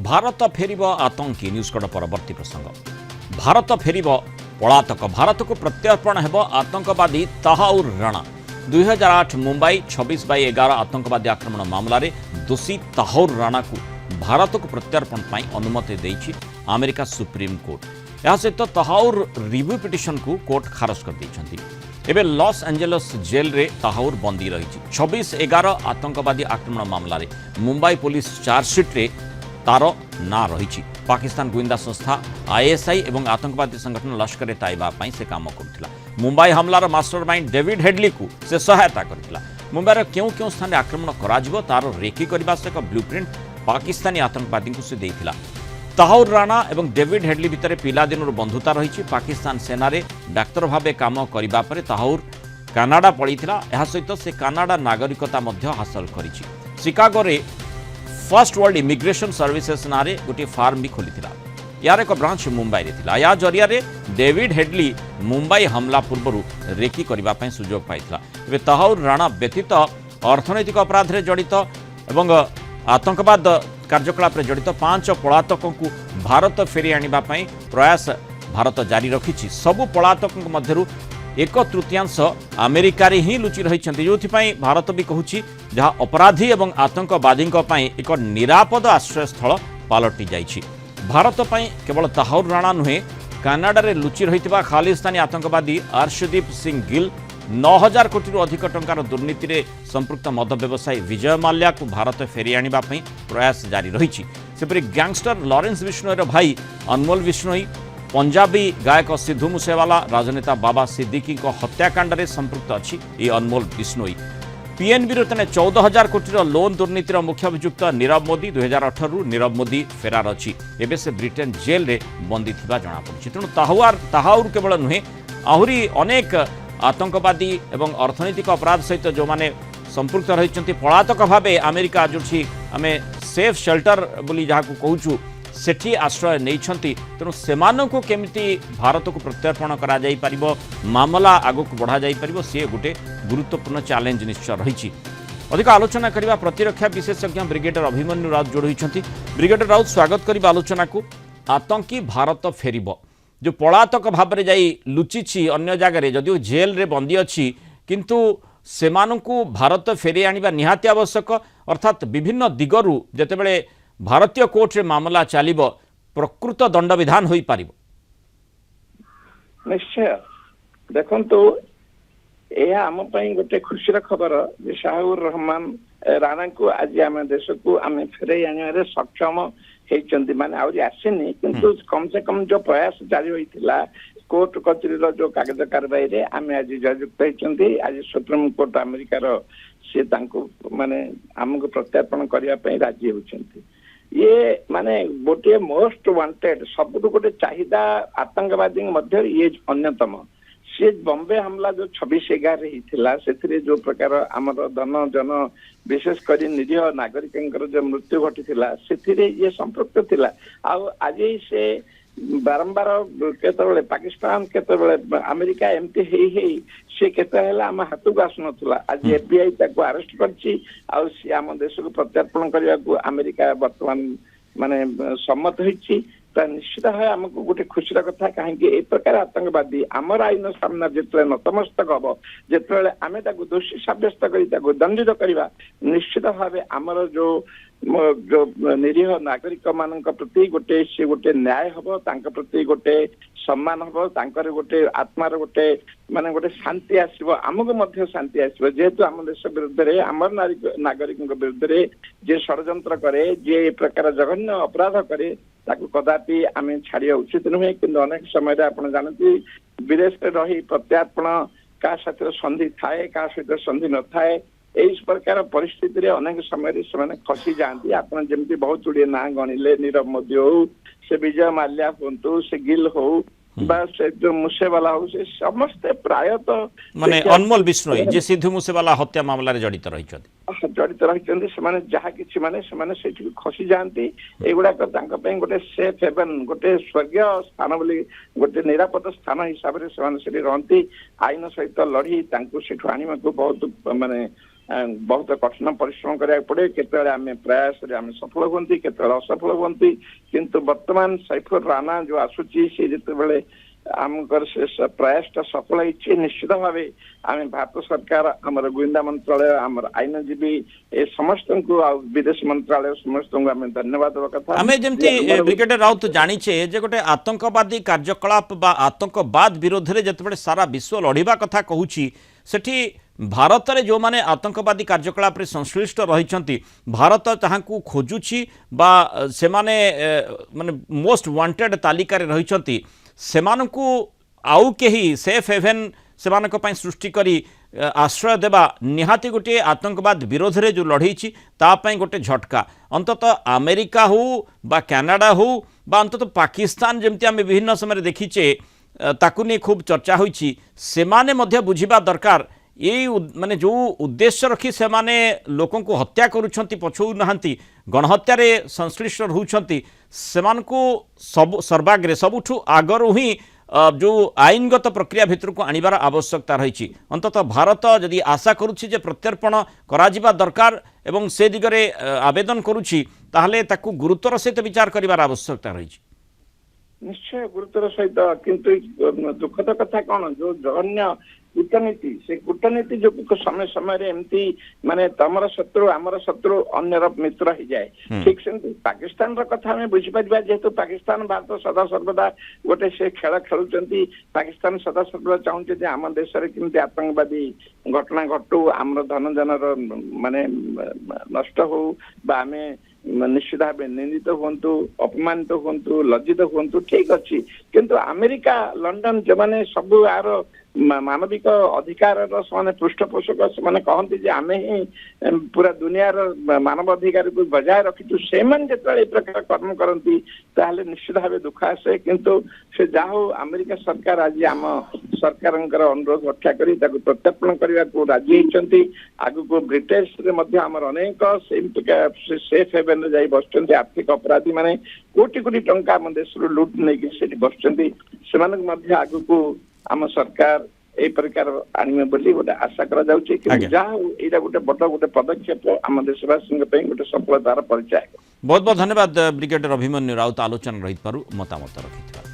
भारत फेरिब आतंकी न्यूज कड़ परवर्ती प्रसंग। भारत फेरिब पलातक भारत को प्रत्यर्पण हेब आतंकवादी तहाउर राणा। 2008 मुंबई 26/11 आतंकवादी आक्रमण मामला दोषी तहाउर राणा को भारत को प्रत्यर्पण पर अनुमति देछि अमेरिका सुप्रीम कोर्ट। यह सहित तहाउर रिव्यू पिटिशन को कोर्ट खारज कर देछंती। एबे लॉस एंजेलस जेल रे तहाउर बंदी रही। 26/11 आतंकवादी आक्रमण मामला मुंबई पुलिस चार्जसीट रे तार ना रही। पाकिस्तान गुइंदा संस्था आईएसआई एवं आतंकवादी संगठन लश्कर ए ताइबा से काम करुला। मुंबई हमलार मास्टरमाइंड डेविड हेडली को से सहायता करथिला। मुंबईर क्यों क्यों स्थान आक्रमण कराजिबो तार रेकी करबा से एक ब्लूप्रिंट पाकिस्तानी आतंकवादी को से देथिला। तहाउर राणा एवं डेविड हेडली भितर पिलादिनर बंधुता रही। पाकिस्तान सेनारे डाक्तर भावे काम करबा परे तहाउर कानाडा पळिथिला। एहा सहित से कानाडा नागरिकता मध्य हासिल करिछि। शिकागो रे फर्स्ट वर्ल्ड इमिग्रेशन सर्विसेस नारे गोटे फार्म भी खोली। यार एक ब्रांच मुंबई रे थिला। या जरिया रे डेविड हेडली मुंबई हमला पूर्व रेकी करने सुजोग पाइथिला। एबे तहाउर राणा व्यतीत अर्थनैतिक अपराध रे जड़ित एवं आतंकवाद कार्यकलाप रे जड़ित 5 पलातकों को भारत फेरी आनिबा पई प्रयास भारत जारी रखिछि। सबु पलातकों मध्यरु 1/3 अमेरिका रे ही लुचि रही। जो भारत भी कहूँ जहाँ अपराधी एवं आतंकवादी एक निरापद आश्रय स्थल पलटि जाइछि। भारत पई केवल तहाउर राणा नुहे कानाडा रे लुचि रही खालिस्तानी आतंकवादी अर्शदीप सिंह गिल 9,000 कोटी अधिक टंकार दुर्नीति रे संपृक्त मद व्यवसायी विजय माल्या को भारत फेरी आनिबा पई प्रयास जारी रही। सेपरि गैंगस्टर लॉरेंस बिश्नोईर भाई अनमोल बिश्नोई, पंजाबी गायक सिद्धू मूसेवाला, राजनेता बाबा सिद्दीकी हत्याकांड में संपृक्त अच्छी ये अनमोल बिश्नोई। पीएनबी तेने 14,000 कोटी लोन दुर्नीतिर मुख्य अभियुक्त नीरव मोदी 2018 नीरव मोदी फेरार अच्छी। एबे से ब्रिटेन जेल रे बंदी थिबा जଣା पड़छि। तेणु तहाउर केवल नुहे आहुरी अनेक आतंकवादी एवं अर्थनैतिक अपराध सहित जो माने संपृक्त रही पलातक भावे अमेरिका जोठी आमे सेफ शेल्टर बोली जहाँ कहूँ सेठी आश्रय नहीं। तेणु सेमानंकु केमिति भारत को प्रत्यर्पण करा जाई परिबो, मामला आगो को बढ़ा जाई परिबो, से गोटे गुरुत्वपूर्ण चैलेंज निश्चय रही। अधिक आलोचना करबा प्रतिरक्षा विशेषज्ञ ब्रिगेडियर अभिमन्यु राउत जोड़ी होइछंती। ब्रिगेडियर राउत स्वागत करबा आलोचना को। आतंकी भारत फेरिबो, जो पलातक भाव में जाई लुचिछि अन्य जगह जदिओ जेल रे बंदी अछि, किंतु सेमानंकु भारत फेरी आनिबा निहाती आवश्यक। अर्थात विभिन्न दिगरु जेतेबेले भारतीय कोर्ट रे मामला चलिबो प्रकृत दंड विधान होई पारिबो। निश्चय देखंतु यह आम गोटे खुशी खबर जे शाहुर रहमान राणा को आज आम देश को आम फेरे आने सक्षम होती। माने आउरी आसेनी किंतु कम से कम जो प्रयास जारी होइथिला कोर्ट कचेरी जो कागज कारवाई रे आम आज जयुक्त होती। आज सुप्रीम कोर्ट अमेरिकार सी माने आमको प्रत्यार्पण करने राजी होती। ये माने गोटे मोस्ट वांटेड सबुठ गोटे चाहिदा आतंकवादी मध्य ये अन्यतम। सी बॉम्बे हमला जो 26/11 से जो प्रकार आमर धन जन विशेषकर निरीह नागरिक जो मृत्यु घटी से ये संपृक्त थिला। आज से बारंबार केतबेले पाकिस्तान केतबेले अमेरिका एमती सी केतला आम हाथ को आसुनथुला। आज एफबीआई ताको अरेस्ट करछि आ सी आम देश को प्रत्यार्पण करने को अमेरिका वर्तमान माने सम्मत होइछि। निश्चित भाव आमको गोटे खुशी कथा कहीं प्रकार आतंकवादी आमर आईन सामना जिते नतमस्तक हम जिते आम दोषी सब्यस्त कर दंडित करवा निश्चित भाव आमर जो जो निरीह नागरिक मान प्रति गोटे सी गोटे न्याय हम प्रति गोटे सम्मान हम गोटे आत्मार गोटे माने गोटे शांति आसो आमको शांति आसो। जेहेतु आम देश विरुद्ध में आमर नागरिक विरुद्ध में जे षड्यंत्र करे जे प्रकार जघन्य अपराध करे ताकू कदापि आम छाड़िया उचित नुहे। कि अनेक समय आप जानते विदेश में रही प्रत्यार्पण क्या साथ संधि थाए क्या सहित संधि न थाए इस प्रकार परिस्थिति रे अनेक समय से खसी जाती। आप जमी बहुत गुड़िए ना गणिले नीरव मोदी हो से विजय माल्या हूँ से गिल हो से जो मूसेवाला हो से समस्ते प्रायतः माने अनमोल बिश्नोई जे सिद्धू मूसेवाला हत्या मामला रे जड़ित रही जहाँ कि खसी जाती। एगुड़ा गोटे सेफ हेवन गोटे स्वर्गीय स्थान बोली गोटे निरापद स्थान हिसाब से रहती। आईन सहित लड़ी आने को बहुत माने बहुत कठिन परिश्रम करा पड़े केतବେଳେ आम प्रयास आम सफल हुंती केतବେଳେ असफल हुंती किंतु वर्तमान सैफुर राणा जो आसुची से जितेबाला आमकर से प्रयासटा सफल होती निश्चित भाव आम भारत सरकार आमर गुइंदा मंत्रालय आमर आईनजीवी ए समस्त को विदेश मंत्रालय समस्त को आम धन्यवाद देवा कथा आमे जेमती ब्रिगेडियर राउत जानिछे जे गोटे आतंकवादी कार्यकलाप बा आतंकवाद विरोध रे जतबेले सारा विश्व लड़िबा कथा कहूची सेठी भारत रे जो माने आतंकवादी कार्यकलाप रे संश्लिष्ट रहिछंती भारत ताहाकू खोजुची बा से माने माने मोस्ट वांटेड तालिका रे रहिछंती सेमानकू आउ केही सेफ हेवन सेमानक पई सृष्टि करी आश्रय देवा निहाती गोटे आतंकवाद विरोध रे जो लड़ेची ता पई गोटे झटका अंतत अमेरिका हो बा कनाडा हो बा अंतत पाकिस्तान जेमती आम विभिन्न समय देखीचे ताकू नहीं खूब चर्चा होईची सेमाने मध्य बुझिबा दरकार यही माने जो उद्देश्य रखी से माने लोकों को हत्या करुछंती पछौ नहांती गणहत्या रे संश्लिष्ट रहउछंती सेमानकू सब सर्वाग्रे सबुठू आगरु ही जो आईनगत प्रक्रिया भितर को आनिबार आवश्यकता रही अंतत भारत जदि आशा करुछि जे प्रत्यर्पण करा दरकार एवं से दिगरे आवेदन करुछि ताहले ताकू गुरुतर सहित विचार करिवार आवश्यकता रही निश्चय गुरुतर सहित किंतु दुखद कथा कौन जो जघन्य कूटनीति से कूटनीति जो समय समय एमती माने तमर शत्रु आमर शत्रु अन्यर मित्र हो जाए ठीक से पाकिस्तान कथा आम बुझीपर जेहेतु पाकिस्तान भारत सदा सर्वदा गोटे से खेल खेलुंट पाकिस्तान सदा सर्वदा चाहूँ आम देश में केमती आतंकवादी घटना घटू आमर धन जनर माने नष्ट हो आम निश्चित भाव निंदित हूँ अपमानित हूँ लज्जित हूँ ठीक अच्छी किंतु अमेरिका लंडन जो मैंने सब यार मानविक अधिकार पृष्ठपोषक से कहते जे आमे ही पूरा दुनियार मानव अधिकार को बजाय रखीचु से प्रकार कर्म करती ताहले निश्चित भाव दुख आसे किंतु से जाहो अमेरिका सरकार आज आम सरकार अनुरोध रक्षा करी प्रत्यर्पण करने को राजी होती आगु को ब्रिटेन आमर अनेक सेफ हेवन रे जाई बसचंती आर्थिक अपराधी माने कोटी कोटी टंका आम देश लुट नहीं बसचंती से आगु को आम सरकार ए प्रकार आनिमे बोली गोटे आशा करा जाउची कि जहाँ एटा गोटे बड़ गोटे पदक्षेप आम देशवासी गोटे सफलतार परिचय। बहुत बहुत धन्यवाद ब्रिगेडियर अभिमन्यु राउत आलोचना रही मतामत रखी।